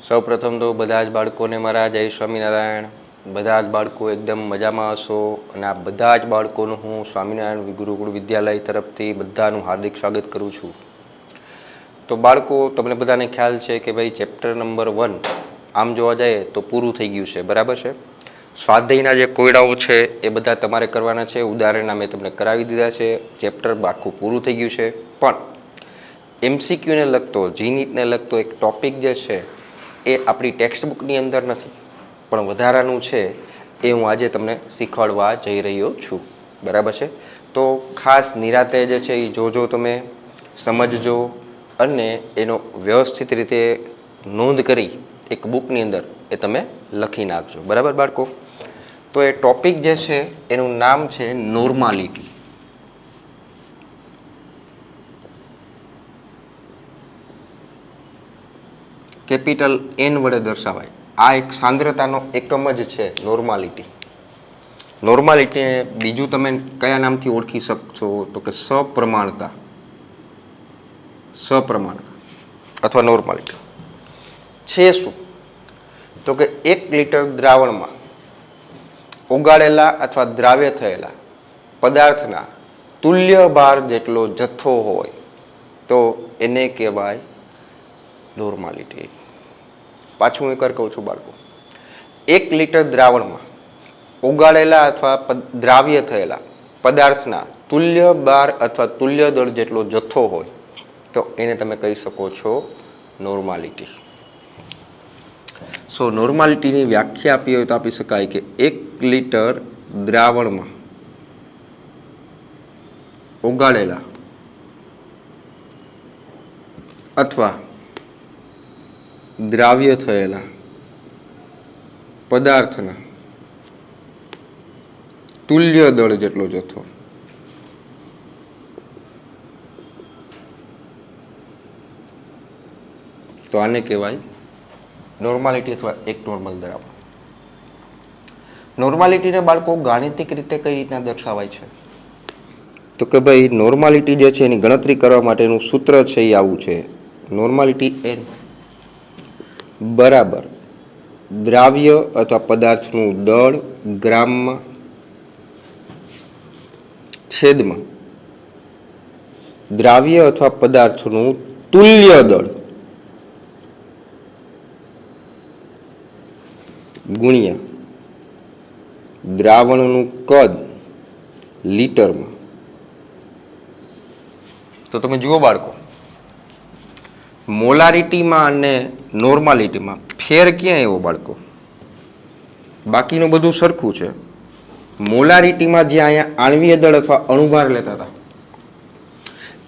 સૌ પ્રથમ તો બધા જ બાળકોને મારા જય સ્વામિનારાયણ. બધા જ બાળકો એકદમ મજામાં હશો અને આ બધા જ બાળકોનું હું સ્વામિનારાયણ ગુરુકુળ વિદ્યાલય તરફથી બધાનું હાર્દિક સ્વાગત કરું છું. તો બાળકો, તમને બધાને ખ્યાલ છે કે ભાઈ ચેપ્ટર નંબર 1 આમ જોવા જઈએ તો પૂરું થઈ ગયું છે, બરાબર છે. સ્વાધ્યાયના જે કોયડાઓ છે એ બધા તમારે કરવાના છે. ઉદાહરણના મેં તમને કરાવી દીધા છે. ચેપ્ટર આખું પૂરું થઈ ગયું છે. પણ એમસીક્યુને લગતો, જીનીટને લગતો એક ટોપિક જે છે એ આપણી ટેક્સ્ટ બુકની અંદર નથી, પણ વધારાનું છે એ હું આજે તમને શીખવાડવા જઈ રહ્યો છું, બરાબર છે. તો ખાસ નિરાતે જે છે એ જોજો, તમે સમજજો અને એનો વ્યવસ્થિત રીતે નોંધ કરી એક બુકની અંદર એ તમે લખી નાખજો, બરાબર બાળકો. તો એ ટોપિક જે છે એનું નામ છે નોર્માલિટી. કેપિટલ એન વડે દર્શાવાય. આ એક સાંદ્રતાનો એકમ જ છે નોર્માલિટી. નોર્માલિટીને બીજું તમે કયા નામથી ઓળખી શકશો તો કે સપ્રમાણતા. સપ્રમાણતા અથવા નોર્માલિટી છે શું? તો કે 1 લિટર દ્રાવણમાં ઓગાળેલા અથવા દ્રાવ્ય થયેલા પદાર્થના તુલ્ય ભાર જેટલો જથ્થો હોય તો એને કહેવાય નોર્માલિટી. પાછું એકવાર કહું છું બાળકો, 1 લિટર દ્રાવણમાં ઓગાળેલા અથવા દ્રાવ્ય થયેલા પદાર્થના તુલ્ય ભાર અથવા તુલ્ય દળ જેટલો જથ્થો હોય તો એને તમે કહી શકો છો નોર્માલિટી. સો નોર્માલિટીની વ્યાખ્યા આપી હોય તો આપી શકાય કે 1 લિટર દ્રાવણમાં ઓગાળેલા અથવા દ્રાવ્ય થયેલા પદાર્થના તુલ્ય દળ જેટલો જથ્થો. તો આને કહેવાય નોર્માલિટી અથવા એક નોર્મલ દ્રાવણ. નોર્માલિટીને બાળકો ગાણિતિક રીતે કઈ રીતના દર્શાવાય છે? તો કે ભાઈ નોર્માલિટી જે છે એની ગણતરી કરવા માટેનું સૂત્ર છે એ આવું છે. નોર્માલિટી એન બરાબર દ્રાવ્ય અથવા પદાર્થનું દળ ગ્રામમાં છેદમાં દ્રાવ્ય અથવા પદાર્થનું તુલ્ય દળ ગુણ્યા દ્રાવણનું કદ લીટરમાં. તો તમે જુઓ બાળકો, મોલારિટીમાં અને નોર્માલિટીમાં ફેર ક્યાં એવો બાળકો? બાકીનું બધું સરખું છે. મોલારિટીમાં જે અહીંયા આણ્વીય દળ અથવા અણુભાર લેતા હતા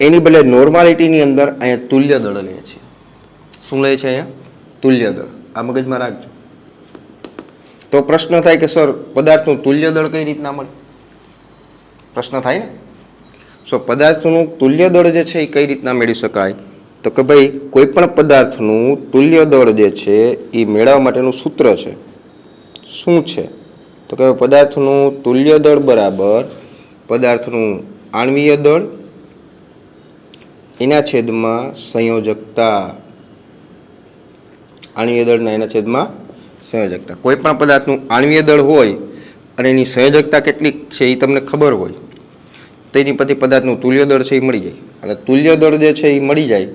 એની બદલે નોર્માલિટીની અંદર અહીંયા તુલ્ય દળ લે છે. શું લે છે અહીંયા? તુલ્ય દળ. આ મગજમાં રાખજો. તો પ્રશ્ન થાય કે સર પદાર્થનું તુલ્ય દળ કઈ રીતના મળે? પ્રશ્ન થાય ને. સો પદાર્થનું તુલ્ય દળ જે છે એ કઈ રીતના મેળવી શકાય? તો કે ભાઈ કોઈ પણ પદાર્થનું તુલ્ય દળ જે છે એ મેળવવા માટેનું સૂત્ર છે. શું છે? તો કે પદાર્થનું તુલ્ય દળ બરાબર પદાર્થનું આણ્વીય દળ એના છેદમાં સંયોજકતા. આણ્વીય દળના એના છેદમાં સંયોજકતા. કોઈ પણ પદાર્થનું આણ્વીય દળ હોય અને એની સંયોજકતા કેટલી છે એ તમને ખબર હોય તો એની પછી પદાર્થનું તુલ્ય દળ છે એ મળી જાય. અને તુલ્ય દળ જે છે એ મળી જાય,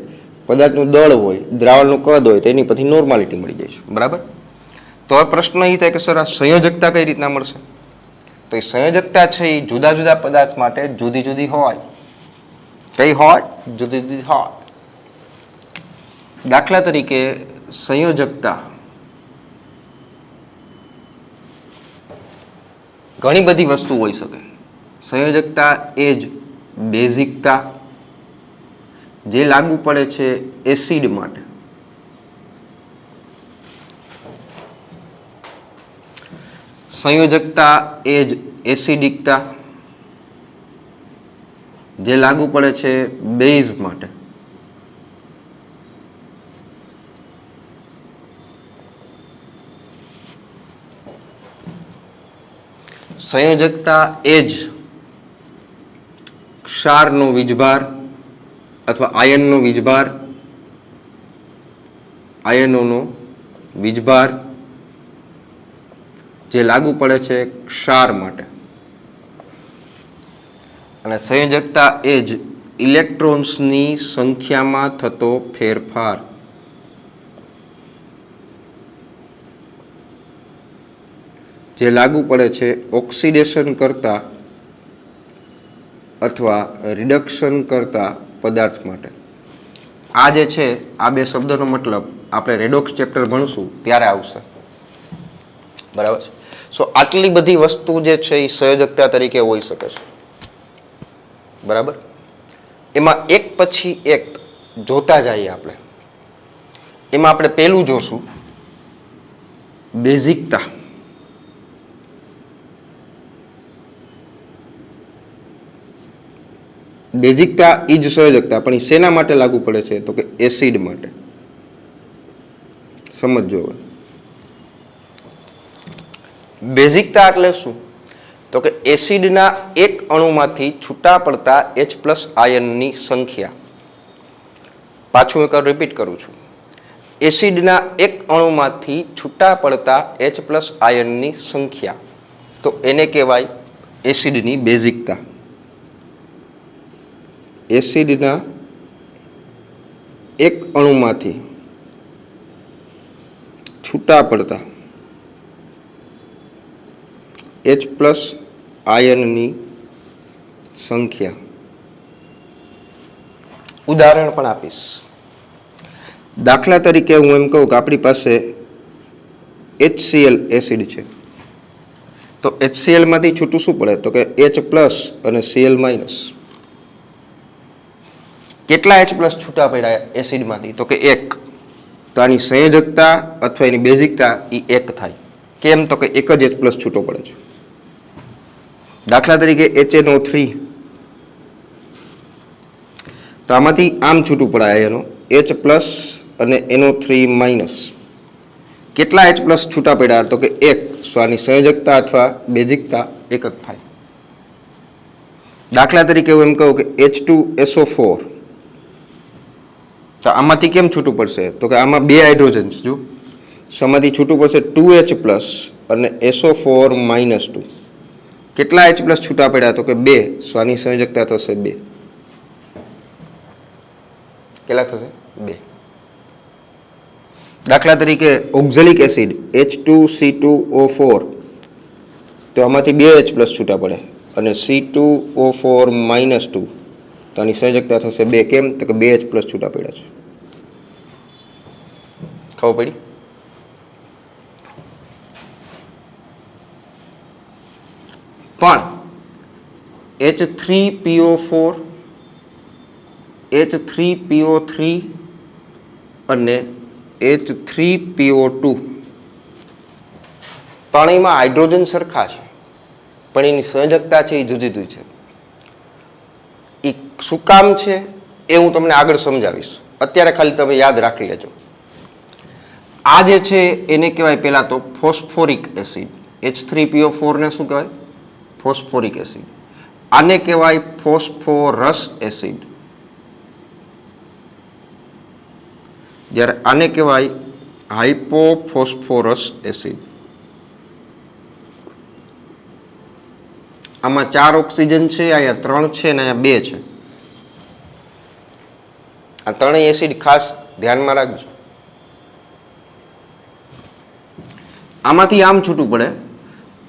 પદાર્થનું દળ હોય, દ્રાવણનું કદ હોય તો એની પછી નોર્માલિટી મળી જાય છે, બરાબર. તો હવે પ્રશ્ન એ થાય કે સર આ સંયોજકતા કઈ રીતના મળશે? તો એ સંયોજકતા છે એ જુદા જુદા પદાર્થ માટે જુદી જુદી હોય. કઈ હોય? જુદી જુદી હોય. દાખલા તરીકે સંયોજકતા ઘણી બધી વસ્તુ હોઈ શકે. સંયોજકતા એ જ બેઝિકતા જે લાગુ પડે છે એસિડ માટે. સંયોજકતા એ જ એસિડિકતા જે લાગુ પડે છે બેઝ માટે. સંયોજકતા એ જ ક્ષારનો વીજભાર અથવા આયનનો વીજભાર, આયનોનો વીજભાર જે લાગુ પડે છે ક્ષાર માટે, અને સંયોજકતા એ જ ઇલેક્ટ્રોન્સની સંખ્યામાં થતો ફેરફાર. જે લાગુ પડે છે ઓક્સિડેશન કરતા અથવા રિડક્શન કરતા પદાર્થ માટે. આ જે છે આ બે શબ્દનો મતલબ આપણે રેડોક્સ ચેપ્ટર ભણશું ત્યારે આવશે. બરાબર છે. સો આટલી બધી વસ્તુ જે છે એ સંયોજકતા તરીકે હોઈ શકે છે. બરાબર. એમાં એક પછી એક જોતા જઈએ આપણે. એમાં આપણે પહેલું જોશું બેઝિકતા. બેઝિકતા એ જ સંયોજકતા, પણ એ શેના માટે લાગુ પડે છે? તો કે એસિડ માટે. સમજો. બેઝિકતા એટલે શું? તો કે એસિડના એક અણુમાંથી છૂટા પડતા H+ આયનની સંખ્યા. પાછું એક રિપીટ કરું છું. એસિડના એક અણુમાંથી છૂટા પડતા H+ આયનની સંખ્યા, તો એને કહેવાય એસિડની બેઝિકતા. એસિડના એક અણુમાંથી છૂટા પડતા H+ આયનની સંખ્યા. ઉદાહરણ પણ આપીશ. દાખલા તરીકે હું એમ કહું કે આપણી પાસે HCl એસિડ છે, તો HCl માંથી છૂટું શું પડે? તો કે H+ અને Cl-. કેટલા H+ છૂટા પડ્યા એસિડમાંથી? તો કે 1. તો આની સંયોજકતા અથવા એની બેઝિકતા એ 1 થાય. કેમ? તો કે એક જ H+ છૂટો પડે છે. દાખલા તરીકે HNO3, તો આમાંથી આમ છૂટું પડાય એનો H+ અને NO3-. કેટલા H+ છૂટા પડ્યા? તો કે 1. સો આની સંયોજકતા અથવા બેઝિકતા 1 જ થાય. દાખલા તરીકે હું એમ કહું કે H2SO4, તો આમાંથી કેમ છૂટું પડશે? તો કે આમાં 2 હાઇડ્રોજન્સ. જો આમાંથી છૂટું પડશે 2H+ અને SO4-2. કેટલા H+ છૂટા પડ્યા? તો કે 2. સો આની સંયોજકતા થશે 2. કેટલા થશે? 2. દાખલા તરીકે ઓક્ઝેલિક એસિડ H2C2O4, તો આમાંથી 2 H+ છૂટા પડે અને C2O4-2, તો આની સંયોજકતા થશે 2. કેમ? તો કે 2 H+ છૂટા પડ્યા છે. ખબર પડી? પણ H3PO4, H3PO3 અને H3PO2 ત્રણેયમાં હાઇડ્રોજન સરખા છે, પણ એની સંયોજકતા છે એ જુદી જુદી છે. એ શું કામ છે એ હું તમને આગળ સમજાવીશ. અત્યારે ખાલી તમે યાદ રાખી લેજો. આ જે છે એને કહેવાય પહેલા તો ફોસ્ફોરિક એસિડ. H3PO4 ને શું કહેવાય? Phosphoric acid. આને કહેવાય ફોસ્ફોરસ એસિડ. જ્યારે આને કહેવાય હાઇપોફોસ્ફોરસ એસિડ. આમાં 4 ઓક્સિજન છે, અહીંયા 3 છે અને અહીંયા 2 છે. આ ત્રણેય એસિડ ખાસ ધ્યાનમાં રાખજો. આમાંથી આમ છૂટું પડે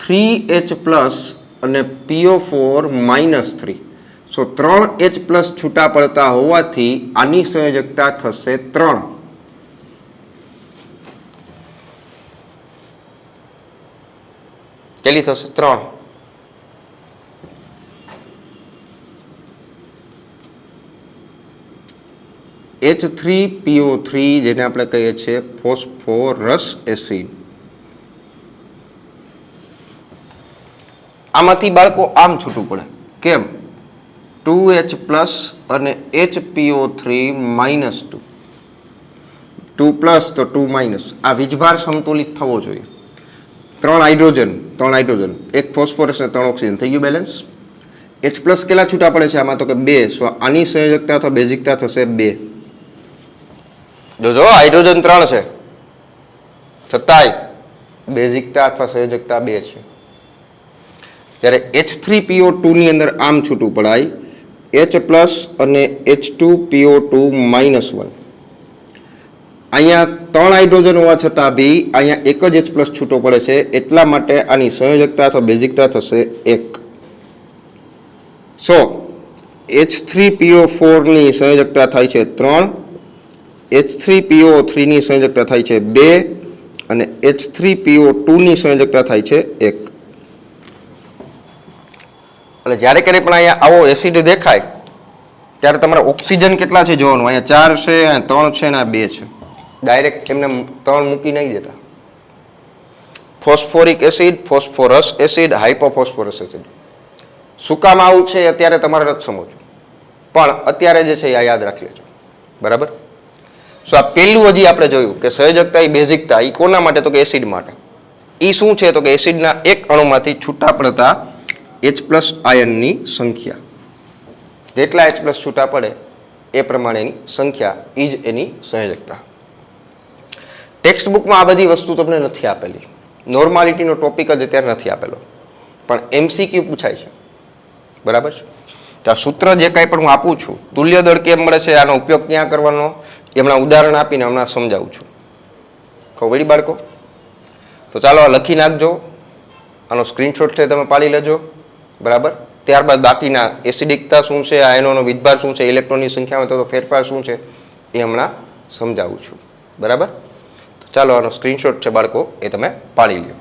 3H+ અને PO4-3. સો 3H+ છૂટા પડતા હોવાથી આની સંયોજકતા થશે 3. કેટલી થશે? 3. H3PO3 જેને આપણે કહીએ છીએ ફોસ્ફોરસ એસિડ. આમાંથી બાળકો આમ છૂટું પડે. કેમ? 2H+ અને HPO3-2. 2+ તો 2-. આ વીજભાર સંતુલિત થવો જોઈએ. 3 હાઇડ્રોજન, 1 ફોસ્ફરસ અને 3 ઓક્સિજન. થઈ ગયું બેલેન્સ. H+ કેટલા છૂટા પડે છે આમાં? તો કે 2. સો આની સંયોજકતા અથવા બેઝિકતા થશે 2. જોજો હાઇડ્રોજન 3 છે. છતાંય બેઝિકતા અથવા સંયોજકતા 2 છે. જ્યારે H3PO2 ની અંદર આમ છૂટું પડાય H+ અને H2PO2 -1. અહીંયા 3 હાઇડ્રોજન હોવા છતાં બી અહીંયા એક જ H+ છૂટો પડે છે, એટલા માટે આની સંયોજકતા અથવા બેઝિકતા થશે 1. સો H3PO4 ની સંયોજકતા થાય છે 3, H3PO3 ની સંયોજકતા થાય છે 2 અને H3PO2 ની સંયોજકતા થાય છે 1. એટલે જ્યારે ક્યારેય પણ અહીંયા આવો એસિડ દેખાય ત્યારે તમારે ઓક્સિજન કેટલા છે જોવાનું. અહીંયા 4 છે, અહીંયા 3 છે અને આ 2 છે. ડાયરેક્ટ એમને 3 મૂકી નહીં દેતા. Phosphoric acid, phosphorous acid, hypophosphorous acid. શું કામ આવું છે અત્યારે તમારે નથી સમજવું, પણ અત્યારે જે છે એ યાદ રાખી લેજો. બરાબર? સો આ પહેલું હજી આપણે જોયું કે સંયોજકતા એ બેઝિકતા એ કોના માટે, તો કે એસિડ માટે. એ શું છે તો કે એસિડના એક અણુમાંથી છૂટા પડતા H+ આયનની સંખ્યા. જેટલા H+ છૂટા પડે એ પ્રમાણેની સંખ્યા એ જ એની સંયોજકતા. ટેક્સ્ટ બુકમાં આ બધી વસ્તુ તમને નથી આપેલી. નોર્માલિટીનો ટોપિક જ અત્યારે નથી આપેલો, પણ MCQ પૂછાય છે. બરાબર છે? તો આ સૂત્ર જે કાંઈ પણ હું આપું છું, તુલ્ય દળ કેમ મળે છે, આનો ઉપયોગ ક્યાં કરવાનો, એ હમણાં ઉદાહરણ આપીને હમણાં સમજાવું છું. ખબર પડી બાળકો? તો ચાલો આ લખી નાખજો. આનો સ્ક્રીનશોટ છે તમે પાડી લેજો. બરાબર? ત્યારબાદ બાકીના એસિડિકતા શું છે, આયનોનો વિદભાર શું છે, ઇલેક્ટ્રોનની સંખ્યામાં તો ફેરફાર શું છે એ હમણાં સમજાવું છું. બરાબર? તો ચાલો આનો સ્ક્રીનશોટ છે બાળકો, એ તમે પાડી લો.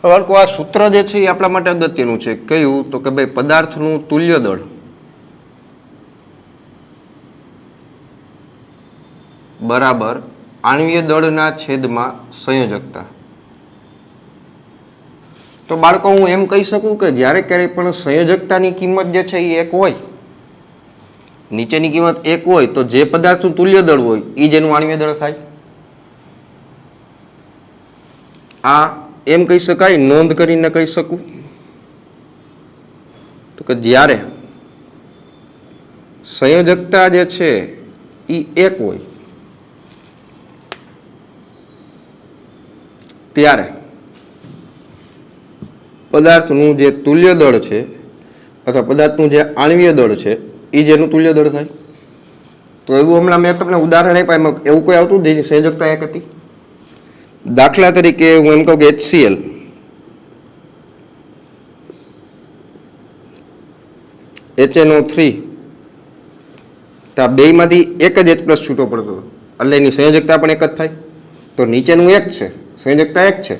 બાળકો આ સૂત્ર જે છે એ આપણા માટે અગત્યનું છે. કયું તો કે ભાઈ પદાર્થનું તુલ્ય દળ બરાબર આણ્વીય દળના છેદમાં સંયોજકતા. તો બાળકો હું એમ કહી શકું કે જ્યારે ક્યારેય પણ સંયોજકતાની કિંમત જે છે એ 1 હોય, નીચેની કિંમત 1 હોય, તો જે પદાર્થનું તુલ્ય દળ હોય એ જેનું આણ્વીય દળ થાય. આ એમ કહી શકાય, નોંધ કરીને કહી શકું તો કે જ્યારે સંયોજકતા જે છે એ 1 હોય ત્યારે પદાર્થનું જે તુલ્ય દળ છે અથવા પદાર્થનું જે આણ્વીય દળ છે એ જેનું તુલ્ય દળ થાય. તો એવું હમણાં મેં તમને ઉદાહરણ આપ્યા, એવું કોઈ આવતું જ સંયોજકતા 1 હતી. દાખલા તરીકે હું એમ કહું કે HCl HNO3, તો આ બેમાંથી એક જ H+ છૂટો પડતો હતો, એટલે એની સંયોજકતા પણ 1 જ થાય. તો નીચેનું 1 છે, સંયોજકતા 1 છે,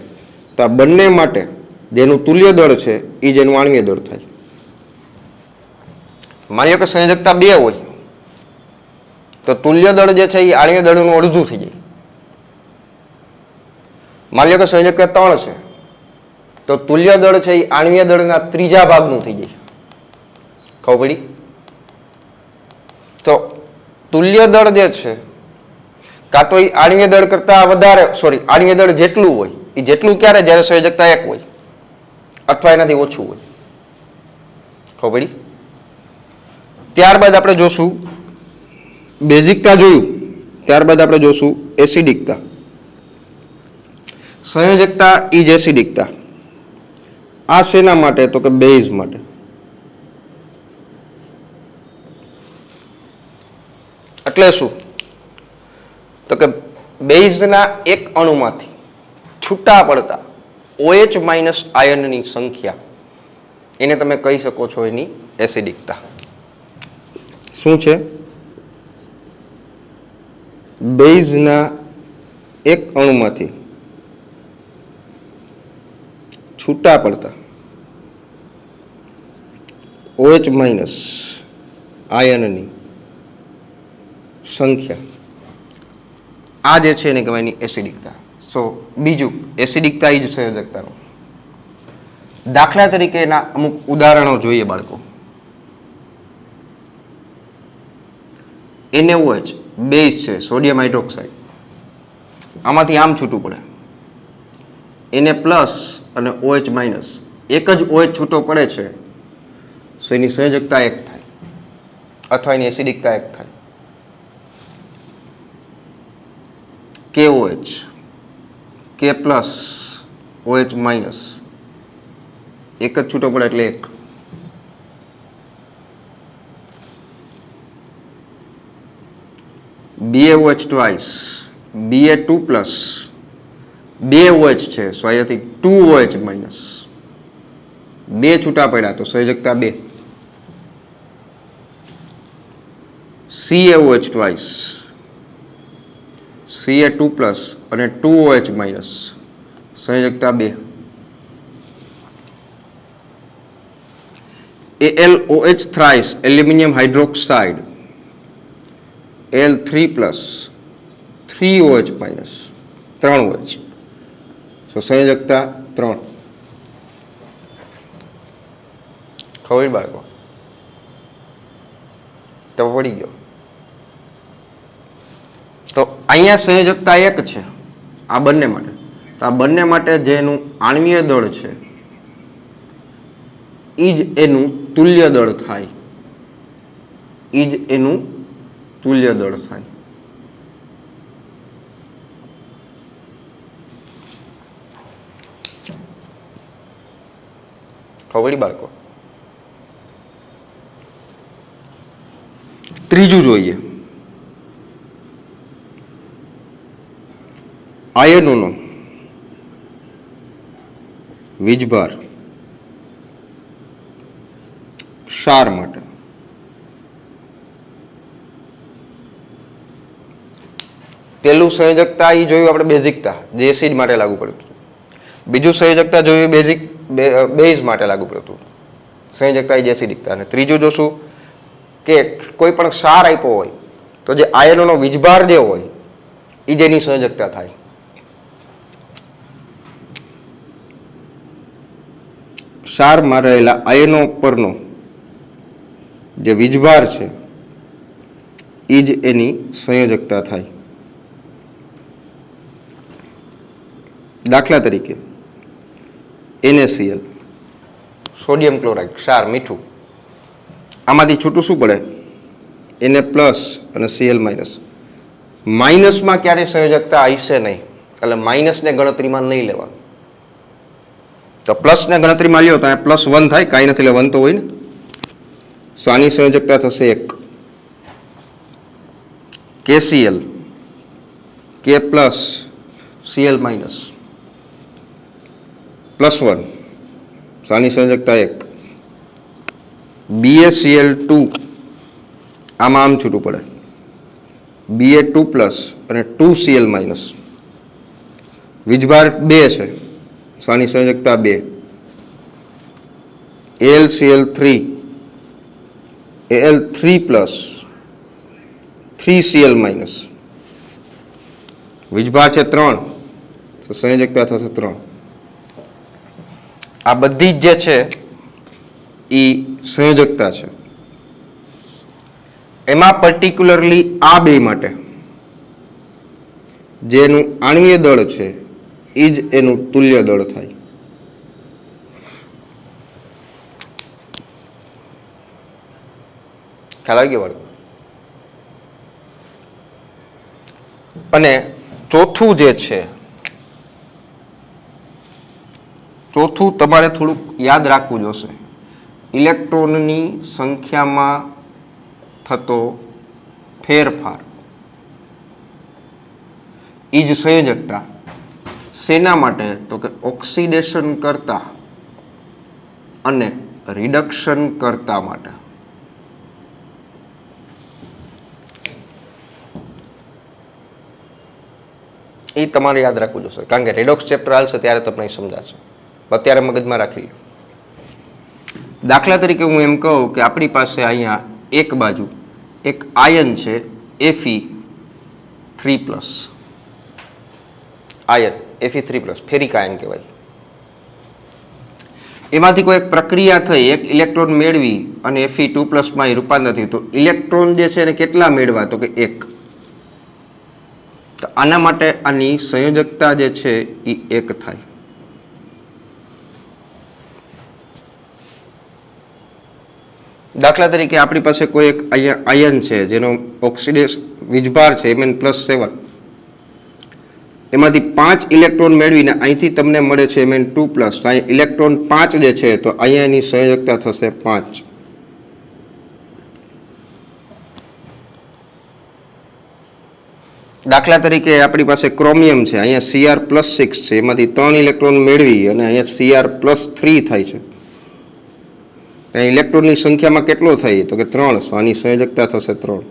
તો આ બંને માટે જેનું તુલ્ય દળ છે એ જેનું આણ્વીય દળ થાય. માની લો કે સંયોજકતા 2 હોય તો તુલ્ય દળ જે છે એ આણ્વીય દળનું અડધું થઈ જાય. માની લો કે સંયોજકતા 3 છે તો તુલ્ય દળ છે એ આણ્વીય દળના 3 ભાગનું થઈ જાય. ખબર પડી? તો તુલ્ય દળ જે છે કાં તો એ આણ્વીય દળ કરતા વધારે, આણ્વીય દળ જેટલું હોય એ જેટલું ક્યારે, જ્યારે સંયોજકતા 1 હોય અથવા એનાથી ઓછું હોય. ખબર પડી? ત્યારબાદ આપણે જોશું બેઝિકતા જોયું, ત્યારબાદ આપણે જોશું એસિડિકતા. સંયોજકતા ઈ જ એસિડિકતા. આ શેના માટે તો કે બેઝ માટે. એટલે શું તો કે બેઝના એક અણુમાંથી છૂટા પડતા OH માઇનસ આયનની સંખ્યા, એને તમે કહી શકો છો એની એસિડિકતા. શું છે? બેઝના એક અણુમાંથી છૂટા પડતા OH માઇનસ આયનની સંખ્યા, આ જે છે એને કહેવાય એની એસિડિકતા. સો બીજું એસિડિકતા એ જ સંયોજકતાનું. દાખલા તરીકે એના અમુક ઉદાહરણો જોઈએ બાળકો. NaOH બેઝ છે, સોડિયમ હાઇડ્રોક્સાઇડ, આમાંથી આમ છૂટું પડે. Na પ્લસ અને OH માઇનસ, એક જ OH છૂટો પડે છે, સો એની સંયોજકતા 1 થાય અથવા એની એસિડિકતા 1 થાય. KOH, K plus OH minus, એક જ છૂટો પડે એટલે 1. BaOH twice, Ba2 plus, 2 OH છે, સો અહીંયાથી 2 OH માઇનસ, 2 છૂટા પડ્યા તો સંયોજકતા 2. CaOH ટ્વાઇસ, Ca2 પ્લસ અને 2 OH માઇનસ, સંયોજકતા 2. AlOH thrice, aluminium hydroxide, Al3 plus, 3 OH minus, 3 OH, so સંયોજકતા 3. ખબર બાળકો? તો પડી ગયો. તો અહીંયા સંયોજકતા 1 છે આ બંને માટે. તો આ બંને માટે જેનું આણ્વીય દળ છે એ જ એનું તુલ્ય દળ થાય. ખબર બાળકો? ત્રીજું જોઈએ. આયનોનો વીજભાર ક્ષાર માટે. પેલું સંયોજકતા એ જોયું આપણે બેઝિકતા, જે એસિડ માટે લાગુ પડતું. બીજું સંયોજકતા જોયું બેઝ માટે લાગુ પડતું, સંયોજકતા એ જ એસિડિકતા. અને ત્રીજું જોશું કે કોઈ પણ ક્ષાર આપ્યો હોય તો જે આયનોનો વીજભાર જે હોય એ જેની સંયોજકતા થાય. ક્ષારમાં રહેલા આયનો પરનો જે વીજભાર છે એ જ એની સંયોજકતા થાય. દાખલા તરીકે NaCl, સોડિયમ ક્લોરાઇડ, ક્ષાર, મીઠું, આમાંથી છૂટું શું પડે? Na પ્લસ અને Cl માઇનસ. માઇનસમાં ક્યારેય સંયોજકતા હશે નહીં, એટલે માઇનસને ગણતરીમાં નહીં લેવાનું. તો પ્લસને ગણતરીમાં લ્યો તો +1 થાય, કાંઈ નથી, એટલે 1 તો હોય ને. સો આની સંયોજકતા થશે 1. KCl, K plus Cl minus, +1, સો આની સંયોજકતા 1. BaCl2, આમાં આમ છૂટું પડે, Ba2 પ્લસ અને 2Cl માઇનસ, વીજભાર 2 છે, સો આની સંયોજકતા 2. AlCl3, Al3 plus 3Cl minus, વીજભાર છે 3, તો સંયોજકતા થશે 3. આ બધી જ જે છે એ સંયોજકતા છે. એમાં પર્ટિક્યુલરલી આ બે માટે જેનું આણ્વીય દળ છે એ જ એનું તુલ્ય દળ થાય. ખ્યાલ આવી ગયો બાળકો? અને ચોથું જે છે, ચોથું તમારે થોડુંક યાદ રાખવું જોશે. ઇલેક્ટ્રોનની સંખ્યામાં થતો ફેરફાર એ જ સંયોજકતા શેના માટે? તો કે ઓક્સિડેશન કરતા અને રિડક્શન કરતા માટે. એ તમારે યાદ રાખવું જોશે, કારણ કે રેડોક્સ ચેપ્ટર હાલશે ત્યારે તમને સમજાશે. અત્યારે મગજમાં રાખી લો. દાખલા તરીકે હું એમ કહું કે આપણી પાસે અહીંયા એક બાજુ એક આયન છે Fe3+, ion Fe3+, ferric ion કહેવાય. એમાંથી કોઈ એક પ્રક્રિયા થઈ, એક ઇલેક્ટ્રોન મેળવી અને Fe2+ માં રૂપાંતર થયું. તો ઇલેક્ટ્રોન જે છે એને કેટલા મેળવા? તો કે 1. તો આના માટે આની સંયોજકતા જે છે એ 1 થાય. દાખલા તરીકે આપણી પાસે કોઈ એક આયન છે જેનો ઓક્સિડેશન વીજભાર છે Mn+7, એમાંથી 5 ઇલેક્ટ્રોન મેળવીને અહીંથી તમને મળે છે Mn2+. તો અહીં ઇલેક્ટ્રોન 5 જે છે તો અહીંયા એની સંયોજકતા થશે 5. દાખલા તરીકે આપણી પાસે ક્રોમિયમ છે, અહીંયા Cr+6 છે, એમાંથી 3 ઇલેક્ટ્રોન મેળવી અને અહીંયા Cr+3 થાય છે. અહીં ઇલેક્ટ્રોનની સંખ્યામાં કેટલો થાય? તો કે 3. તો આની સંયોજકતા થશે 3.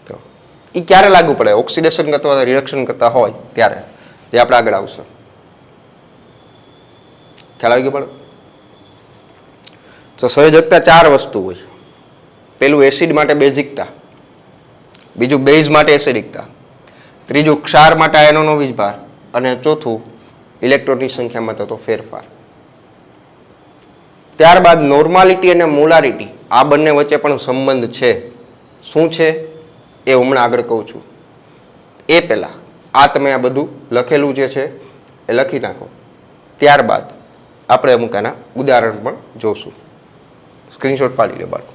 તો એ ક્યારે લાગુ પડે? ઓક્સિડેશન કરતા રિડક્શન કરતા હોય ત્યારે, જે આપણે આગળ આવશે. ખ્યાલ આવી ગયો પડે? તો સંયોજકતા 4 વસ્તુ હોય. પેલું એસિડ માટે બેઝિકતા, બીજું બેઝ માટે એસિડિકતા, ત્રીજું ક્ષાર માટે આયનોનો વીજભાર, અને ચોથું ઇલેક્ટ્રોનની સંખ્યામાં થતો ફેરફાર. ત્યારબાદ નોર્માલિટી અને મોલારિટી, આ બંને વચ્ચે પણ સંબંધ છે. શું છે એ હમણાં આગળ કહું છું. એ પહેલા આ તમે આ બધું લખેલું જે છે એ લખી નાખો. ત્યારબાદ આપણે અમુક આના ઉદાહરણ પણ જોશું. સ્ક્રીનશોટ પાડી લો બાળકો.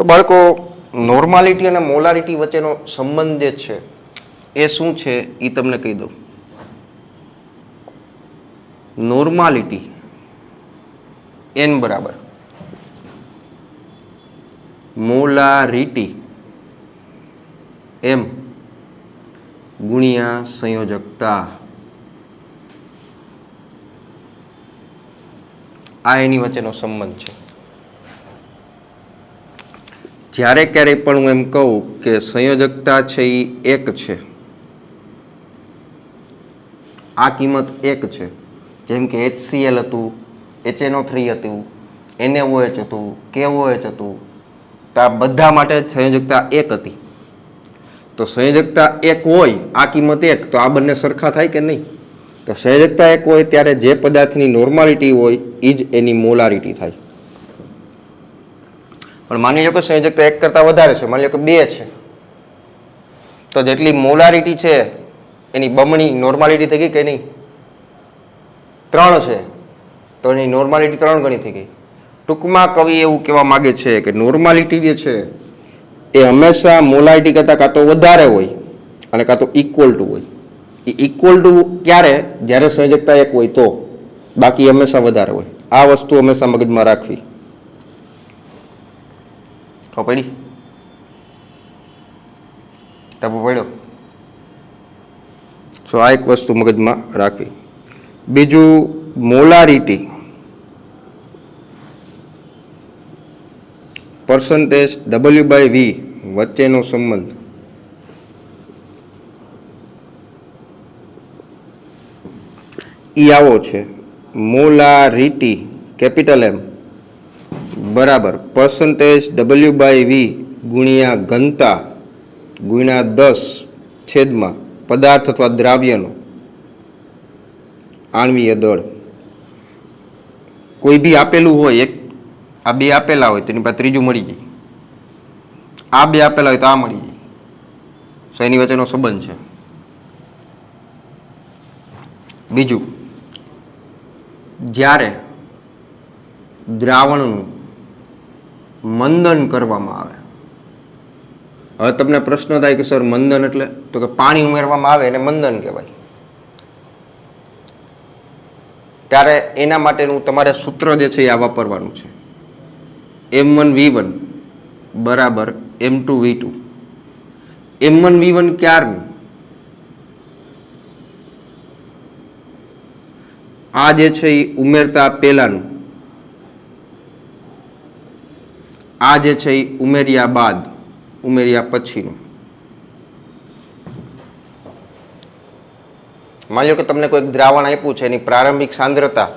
તો બાળકો, નોર્માલિટી અને મોલારિટી વચ્ચેનો સંબંધ જે છે એ શું છે એ તમને કહી દઉં. નોર્માલિટી N બરાબર મોલારિટી M ગુણ્યા સંયોજકતા. આ એની વચ્ચેનો સંબંધ છે. જ્યારે ક્યારેય પણ હું એમ કહું કે સંયોજકતા છે એ 1 છે, આ કિંમત 1 છે, જેમ કે HCl હતું, HNO3 હતું, NaOH હતું, KOH હતું, તો આ બધા માટે સંયોજકતા 1 હતી. તો સંયોજકતા 1 હોય, આ કિંમત 1, તો આ બંને સરખા થાય કે નહીં? તો સંયોજકતા 1 હોય ત્યારે જે પદાર્થની નોર્માલિટી હોય એ જ એની મોલારિટી થાય. પણ માની લો કે સંયોજકતા 1 કરતાં વધારે છે, માની લો કે 2 છે, તો જેટલી મોલારિટી છે એની બમણી નોર્માલિટી થઈ ગઈ કે નહીં? 3 છે તો એની નોર્માલિટી 3 ગણી થઈ ગઈ. ટૂંકમાં કવિ એવું કહેવા માગે છે કે નોર્માલિટી જે છે એ હંમેશા મોલારિટી કરતાં કાં તો વધારે હોય અને કાં તો ઇક્વલ ટુ હોય. એ ઇક્વલ ટુ ક્યારે? જ્યારે સંયોજકતા 1 હોય તો, બાકી હંમેશા વધારે હોય. આ વસ્તુ હંમેશા મગજમાં રાખવી. પડી ટપો પડ્યો? સો આ એક વસ્તુ મગજમાં રાખવી. બીજું મોલારિટી પર્સન્ટેજ W/V વચ્ચેનો સંબંધ. ઈ આવો છે, મોલારિટી કેપિટલ M બરાબર પર્સન્ટેજ W/V ગુણ્યા ઘનતા ગુણ્યા 10 છેદમાં પદાર્થ અથવા દ્રાવ્યનો આણ્વીય દળ. કોઈ બી આપેલું હોય, એક આ બે આપેલા હોય તેની પાસે ત્રીજું મળી જાય. આ બે આપેલા હોય તો આ મળી જાય. સો એની વચ્ચેનો સંબંધ છે. બીજું, જ્યારે દ્રાવણનું મંદન કરવામાં આવે. હવે તમને પ્રશ્ન થાય કે સર મંદન એટલે? તો કે પાણી ઉમેરવામાં આવે એને મંદન કહેવાય. ત્યારે એના માટેનું તમારે સૂત્ર જે છે એ આ વાપરવાનું છે. M1V1 બરાબર M2V2. M1V1 ક્યારનું? આ જે છે એ ઉમેરતા પહેલાનું, આ જે છે એ ઉમેર્યા બાદ, ઉમેર્યા પછીનું. માની લો કે તમને કોઈક દ્રાવણ આપ્યું છે, એની પ્રારંભિક સાંદ્રતા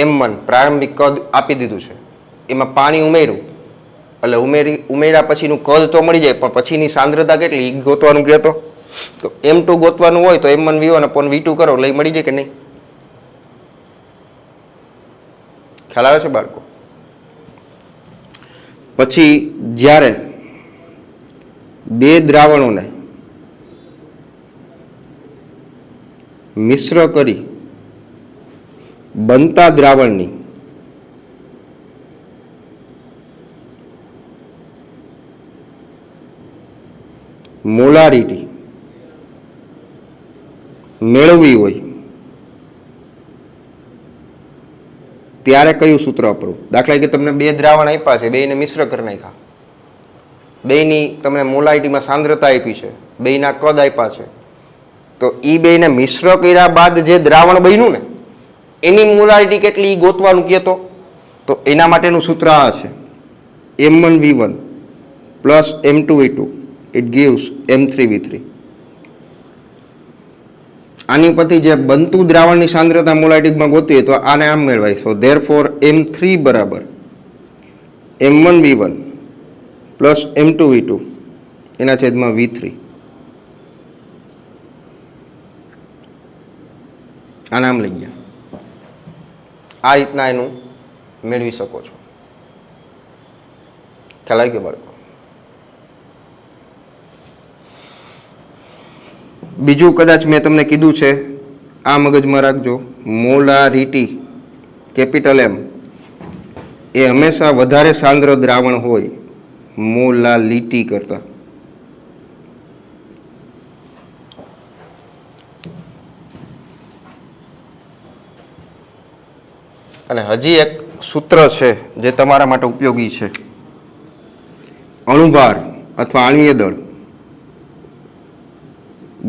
M1 પ્રારંભિક કદ આપી દીધું છે, એમાં પાણી ઉમેર્યું એટલે ઉમેર્યા પછીનું કદ તો મળી જાય, પણ પછીની સાંદ્રતા કેટલી ગોતવાનું કહેતો. તો M2 ગોતવાનું હોય તો M1V1/V2 કરો લઈ મળી જાય કે નહીં? ખ્યાલ આવે છે બાળકો? પછી જ્યારે બે દ્રાવણોને મિશ્ર કરી બનતા દ્રાવણની મોલારિટી મેળવવી હોય ત્યારે કયું સૂત્ર વાપરવું? દાખલા તરીકે તમને બે દ્રાવણ આપ્યા છે, બેને મિશ્ર કરી નાખ્યા, બેની તમને મોલારિટીમાં સાંદ્રતા આપી છે, બેના કદ આપ્યા છે, તો એ બેને મિશ્ર કર્યા બાદ જે દ્રાવણ બન્યું ને એની મોલારિટી કેટલી ગોતવાનું કહેતો. તો એના માટેનું સૂત્ર આ છે, M1V1 plus M2V2 it gives M3V3. આની પરથી જે બનતું દ્રાવણની સાંદ્રતા મોલારિટીમાં ગોતીએ તો આને આમ મેળવાય. સો ધેરફોર M3 બરાબર M1V1 પ્લસ M2V2 એના છેદમાં V3. આ નામ લઈ ગયા. આ રીતના એનું મેળવી શકો છો. ખ્યાલ આવી ગયો બાળકો? બીજું કદાચ મેં તમને કીધું છે, આ મગજમાં રાખજો, મોલારિટી કેપિટલ M એ હંમેશા વધારે સાંદ્ર દ્રાવણ હોય મોલાલિટી કરતા. અને હજી એક સૂત્ર છે જે તમારા માટે ઉપયોગી છે. અણુભાર અથવા આણ્વીય દળ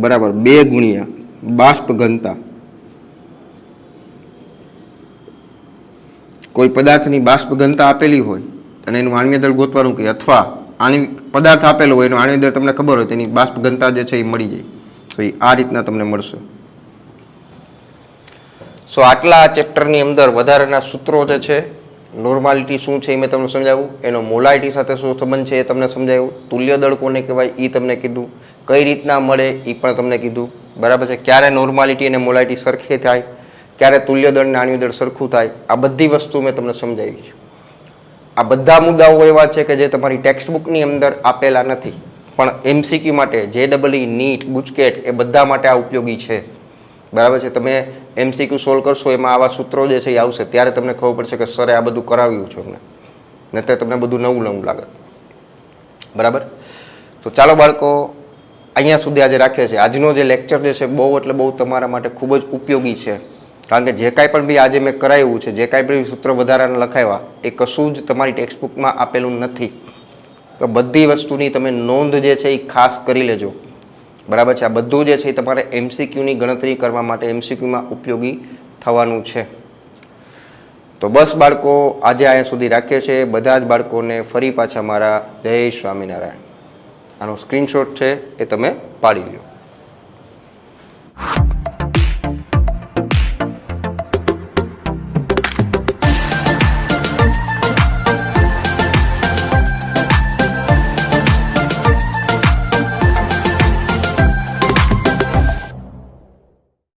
બરાબર 2 ગુણ્યા બાષ્પ ઘનતા. કોઈ પદાર્થની બાષ્પ ઘનતા આપેલી હોય અને એનું આણ્વીય દળ ગોતવાનું કે, અથવા પદાર્થ આપેલો હોય એનું આણ્વીય દળ તમને ખબર હોય તેની બાષ્પ ઘનતા જે છે એ મળી જાય. તો એ આ રીતના તમને મળશે. સો આટલા ચેપ્ટરની અંદર વધારાના સૂત્રો જે છે, નોર્માલિટી શું છે એ મેં તમને સમજાવ્યું, એનો મોલારિટી સાથે શું સંબંધ છે એ તમને સમજાવ્યું, તુલ્ય દળ કોને કહેવાય એ તમને કીધું, કઈ રીતના મળે એ પણ તમને કીધું. બરાબર છે? ક્યારે નોર્માલિટી અને મોલારિટી સરખી થાય, ક્યારે તુલ્ય દળ અને આણ્વીય દળ સરખું થાય, આ બધી વસ્તુ મેં તમને સમજાવી છે. આ બધા મુદ્દાઓ એવા છે કે જે તમારી ટેક્સ્ટ બુકની અંદર આપેલા નથી, પણ MCQ માટે, JEE, નીટ, ગુજકેટ એ બધા માટે આ ઉપયોગી છે. બરાબર છે? તમે MCQ સોલ્વ કરશો એમાં આવા સૂત્રો જે છે એ આવશે, ત્યારે તમને ખબર પડશે કે સરે આ બધું કરાવ્યું છે અમને, નહીંતર તમને બધું નવું નવું લાગે. બરાબર? તો ચાલો બાળકો, અહીંયા સુધી આજે રાખીએ છીએ. આજનો જે લેક્ચર જે છે બહુ એટલે બહુ તમારા માટે ખૂબ જ ઉપયોગી છે, કારણ કે જે કાંઈ પણ બી આજે મેં કરાવ્યું છે, જે કાંઈ પણ સૂત્ર વધારાના લખાવ્યા એ કશું જ તમારી ટેક્સ્ટ બુકમાં આપેલું નથી. તો બધી વસ્તુની તમે નોંધ જે છે એ ખાસ કરી લેજો. બરાબર છે? આ બધું જે છે એ તમારે MCQની ગણતરી કરવા માટે MCQમાં ઉપયોગી થવાનું છે. તો બસ બાળકો, આજે અહીંયા સુધી રાખીએ છીએ. બધા જ બાળકોને ફરી પાછા મારા જય સ્વામિનારાયણ. આનો સ્ક્રીનશોટ છે એ તમે પાડી લો.